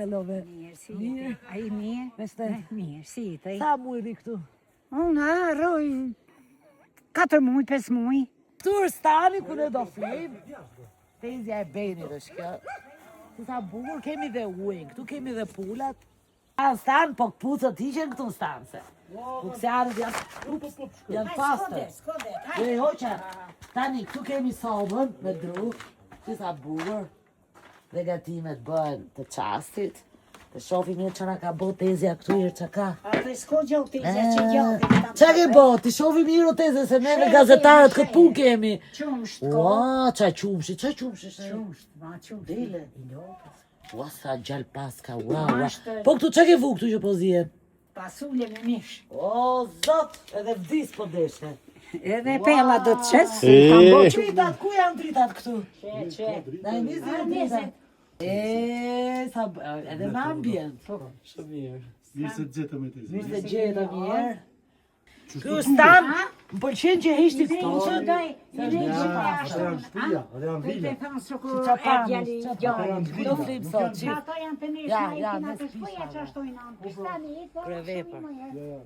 Helove. Mirë, si Mirë. A i mirë? Veste. Mirë, si të i? Sa mujri këtu? Unë arroj 4 muj, 5 muj. Këtu është stani ku ne do flim. Tezja e Benit është kjo. Këtu sa bukur, kemi dhe ujnë, këtu kemi dhe pulat. Në stan, po këpucët hiqen këtu në stanse. Buksearët janë pastër. Dhe hoqa, tani këtu kemi sobën me dru. Këtu sa bukur. Dhe gatimet bëhen të qastit. Të shofi mirë që na ka bo tezja këtu irë që ka. A të s'ko gjohë të që gjohë. Qa ke bo, ti shofi mirë o tezja se neve gazetarët këtë pun kemi. Qumsht ko. Ua, qa qumshi, qa qumshi shë? Qumsht, ma qumsht. Dile. I lopës. Ua, sa gjall paska, ua. Po këtu qa ke vu këtu që po zjen? Pasule me mish. O, zot, edhe vdis po deshe. Edhe pella do të qësë. Dritat, ku janë dritat këtu? Që. Na e nisi e dritat. Sa, edhe me ambient. Shumë mirë. Mirë se të gjetëm e të zi. Mirë se gjeta mirë. Këtu stan, më pëlqen që heshti këtu. Ata janë shtëpia, ata janë vila. Do flim sot, qif. Ata janë të Ja, neshme, ja, i kina mes të shpoja pishave. që ashtojnë anë. Pistani, Krevepër. Ja, ja.